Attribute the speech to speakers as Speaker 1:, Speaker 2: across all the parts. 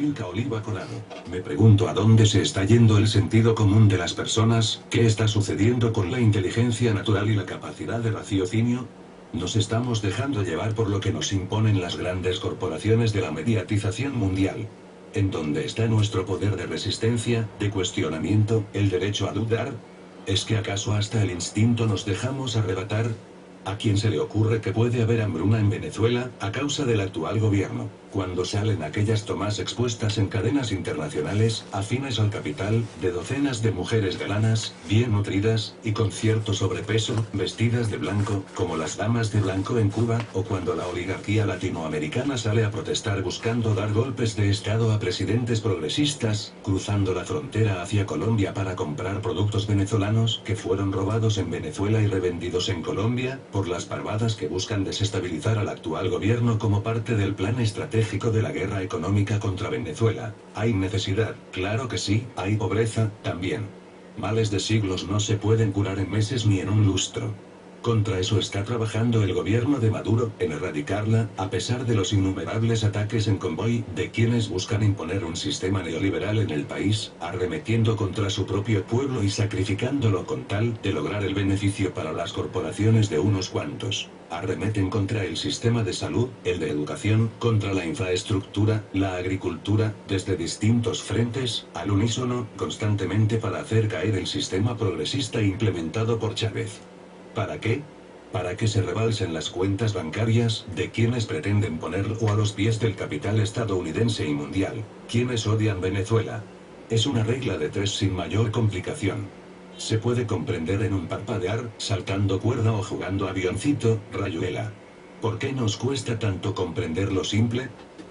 Speaker 1: Kilka Oliva Corado. Me pregunto a dónde se está yendo el sentido común de las personas, qué está sucediendo con la inteligencia natural y la capacidad de raciocinio. Nos estamos dejando llevar por lo que nos imponen las grandes corporaciones de la mediatización mundial. ¿En dónde está nuestro poder de resistencia, de cuestionamiento, el derecho a dudar? ¿Es que acaso hasta el instinto nos dejamos arrebatar? ¿A quién se le ocurre que puede haber hambruna en Venezuela, a causa del actual gobierno? Cuando salen aquellas tomas expuestas en cadenas internacionales, afines al capital, de docenas de mujeres galanas, bien nutridas, y con cierto sobrepeso, vestidas de blanco, como las damas de blanco en Cuba, o cuando la oligarquía latinoamericana sale a protestar buscando dar golpes de estado a presidentes progresistas, cruzando la frontera hacia Colombia para comprar productos venezolanos que fueron robados en Venezuela y revendidos en Colombia, por las parvadas que buscan desestabilizar al actual gobierno como parte del plan estratégico de la guerra económica contra Venezuela. ¿Hay necesidad? Claro que sí. ¿Hay pobreza? También. Males de siglos no se pueden curar en meses ni en un lustro. Contra eso está trabajando el gobierno de Maduro, en erradicarla, a pesar de los innumerables ataques en convoy, de quienes buscan imponer un sistema neoliberal en el país, arremetiendo contra su propio pueblo y sacrificándolo con tal de lograr el beneficio para las corporaciones de unos cuantos. Arremeten contra el sistema de salud, el de educación, contra la infraestructura, la agricultura, desde distintos frentes, al unísono, constantemente para hacer caer el sistema progresista implementado por Chávez. ¿Para qué? Para que se rebalsen las cuentas bancarias de quienes pretenden ponerlo a los pies del capital estadounidense y mundial, quienes odian Venezuela. Es una regla de tres sin mayor complicación. Se puede comprender en un parpadear, saltando cuerda o jugando avioncito, rayuela. ¿Por qué nos cuesta tanto comprender lo simple?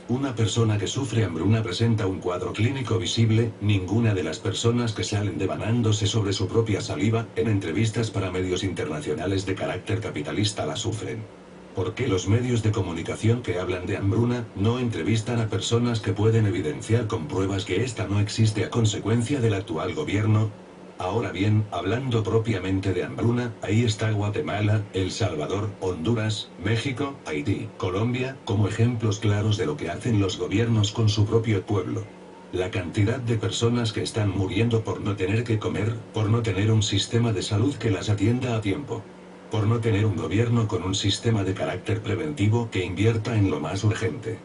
Speaker 1: Una persona que sufre hambruna presenta un cuadro clínico visible. Ninguna de las personas que salen devanándose sobre su propia saliva, en entrevistas para medios internacionales de carácter capitalista la sufren. ¿Por qué los medios de comunicación que hablan de hambruna, no entrevistan a personas que pueden evidenciar con pruebas que esta no existe a consecuencia del actual gobierno? Ahora bien, hablando propiamente de hambruna, ahí está Guatemala, El Salvador, Honduras, México, Haití, Colombia, como ejemplos claros de lo que hacen los gobiernos con su propio pueblo. La cantidad de personas que están muriendo por no tener que comer, por no tener un sistema de salud que las atienda a tiempo, por no tener un gobierno con un sistema de carácter preventivo que invierta en lo más urgente.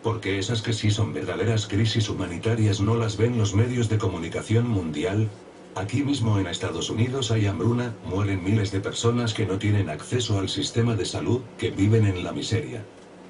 Speaker 1: Porque esas que sí son verdaderas crisis humanitarias no las ven los medios de comunicación mundial. Aquí mismo en Estados Unidos hay hambruna, mueren miles de personas que no tienen acceso al sistema de salud, que viven en la miseria.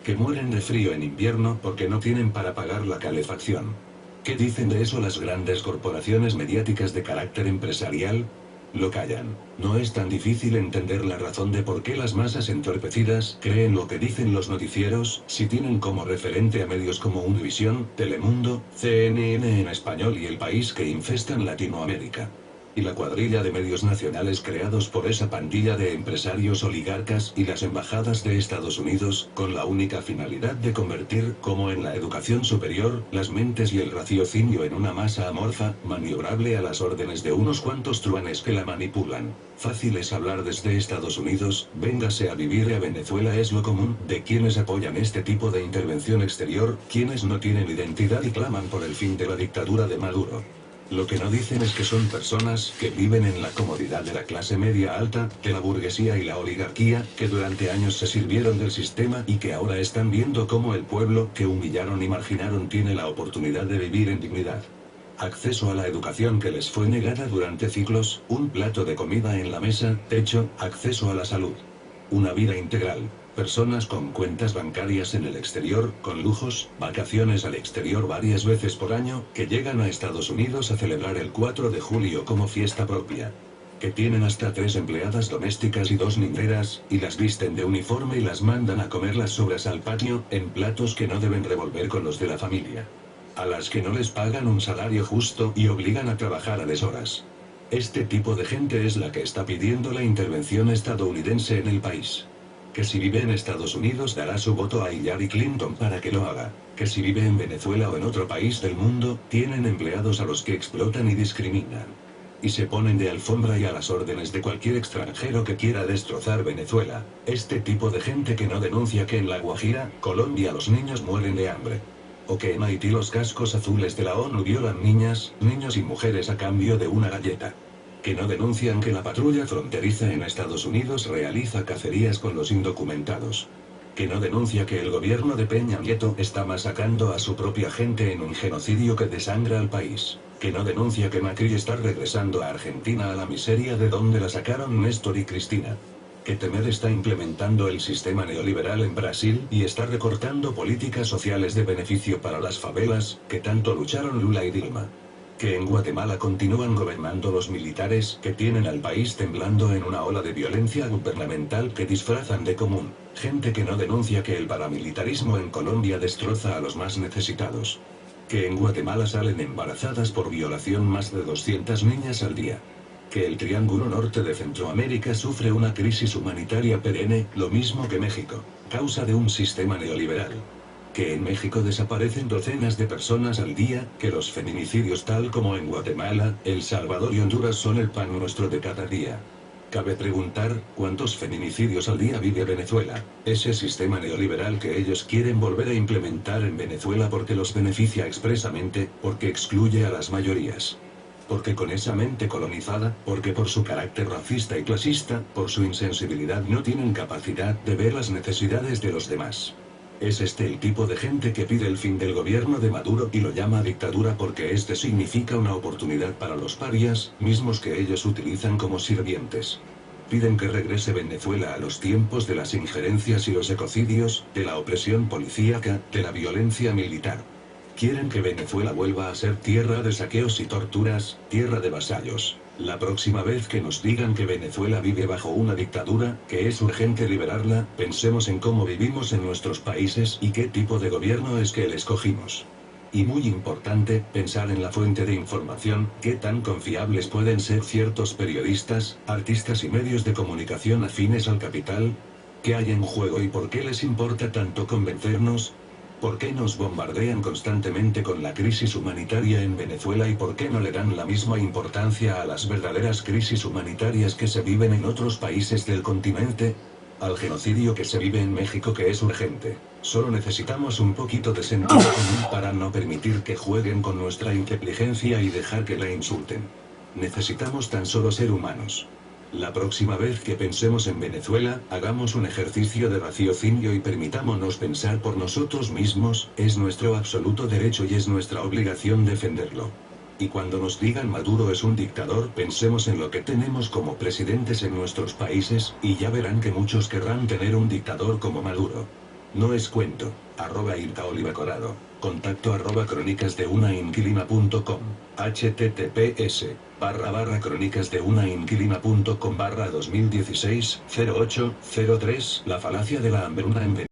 Speaker 1: Que mueren de frío en invierno porque no tienen para pagar la calefacción. ¿Qué dicen de eso las grandes corporaciones mediáticas de carácter empresarial? Lo callan. No es tan difícil entender la razón de por qué las masas entorpecidas creen lo que dicen los noticieros, si tienen como referente a medios como Univisión, Telemundo, CNN en español y El País que infestan Latinoamérica. Y la cuadrilla de medios nacionales creados por esa pandilla de empresarios oligarcas y las embajadas de Estados Unidos, con la única finalidad de convertir, como en la educación superior, las mentes y el raciocinio en una masa amorfa, maniobrable a las órdenes de unos cuantos truanes que la manipulan. Fácil es hablar desde Estados Unidos, véngase a vivir a Venezuela es lo común, de quienes apoyan este tipo de intervención exterior, quienes no tienen identidad y claman por el fin de la dictadura de Maduro. Lo que no dicen es que son personas que viven en la comodidad de la clase media alta, de la burguesía y la oligarquía, que durante años se sirvieron del sistema y que ahora están viendo cómo el pueblo que humillaron y marginaron tiene la oportunidad de vivir en dignidad. Acceso a la educación que les fue negada durante siglos, un plato de comida en la mesa, techo, acceso a la salud. Una vida integral. Personas con cuentas bancarias en el exterior, con lujos, vacaciones al exterior varias veces por año, que llegan a Estados Unidos a celebrar el 4 de julio como fiesta propia. Que tienen hasta 3 empleadas domésticas y 2 ninderas, y las visten de uniforme y las mandan a comer las sobras al patio, en platos que no deben revolver con los de la familia. A las que no les pagan un salario justo y obligan a trabajar a deshoras. Este tipo de gente es la que está pidiendo la intervención estadounidense en el país. Que si vive en Estados Unidos dará su voto a Hillary Clinton para que lo haga. Que si vive en Venezuela o en otro país del mundo, tienen empleados a los que explotan y discriminan. Y se ponen de alfombra y a las órdenes de cualquier extranjero que quiera destrozar Venezuela. Este tipo de gente que no denuncia que en La Guajira, Colombia los niños mueren de hambre. O que en Haití los cascos azules de la ONU violan niñas, niños y mujeres a cambio de una galleta. Que no denuncian que la patrulla fronteriza en Estados Unidos realiza cacerías con los indocumentados. Que no denuncia que el gobierno de Peña Nieto está masacrando a su propia gente en un genocidio que desangra al país. Que no denuncia que Macri está regresando a Argentina a la miseria de donde la sacaron Néstor y Cristina. Que Temer está implementando el sistema neoliberal en Brasil y está recortando políticas sociales de beneficio para las favelas, que tanto lucharon Lula y Dilma. Que en Guatemala continúan gobernando los militares que tienen al país temblando en una ola de violencia gubernamental que disfrazan de común. Gente que no denuncia que el paramilitarismo en Colombia destroza a los más necesitados. Que en Guatemala salen embarazadas por violación más de 200 niñas al día. Que el Triángulo Norte de Centroamérica sufre una crisis humanitaria perenne, lo mismo que México, causa de un sistema neoliberal. Que en México desaparecen docenas de personas al día, que los feminicidios tal como en Guatemala, El Salvador y Honduras son el pan nuestro de cada día. Cabe preguntar, ¿cuántos feminicidios al día vive Venezuela? Ese sistema neoliberal que ellos quieren volver a implementar en Venezuela porque los beneficia expresamente, porque excluye a las mayorías. Porque con esa mente colonizada, porque por su carácter racista y clasista, por su insensibilidad no tienen capacidad de ver las necesidades de los demás. Es este el tipo de gente que pide el fin del gobierno de Maduro y lo llama dictadura porque este significa una oportunidad para los parias, mismos que ellos utilizan como sirvientes. Piden que regrese Venezuela a los tiempos de las injerencias y los ecocidios, de la opresión policíaca, de la violencia militar. Quieren que Venezuela vuelva a ser tierra de saqueos y torturas, tierra de vasallos. La próxima vez que nos digan que Venezuela vive bajo una dictadura, que es urgente liberarla, pensemos en cómo vivimos en nuestros países y qué tipo de gobierno es que el escogimos. Y muy importante, pensar en la fuente de información, qué tan confiables pueden ser ciertos periodistas, artistas y medios de comunicación afines al capital. ¿Qué hay en juego y por qué les importa tanto convencernos? ¿Por qué nos bombardean constantemente con la crisis humanitaria en Venezuela y por qué no le dan la misma importancia a las verdaderas crisis humanitarias que se viven en otros países del continente? Al genocidio que se vive en México que es urgente. Solo necesitamos un poquito de sentido común para no permitir que jueguen con nuestra inteligencia y dejar que la insulten. Necesitamos tan solo ser humanos. La próxima vez que pensemos en Venezuela, hagamos un ejercicio de raciocinio y permitámonos pensar por nosotros mismos, es nuestro absoluto derecho y es nuestra obligación defenderlo. Y cuando nos digan Maduro es un dictador, pensemos en lo que tenemos como presidentes en nuestros países, y ya verán que muchos querrán tener un dictador como Maduro. No es cuento. @IlkaOlivaCorado. Contacto @crónicasdeunainquilina.com. https://crónicasdeunainquilina.com/2016-08-03. La falacia de la hambruna en Venezuela.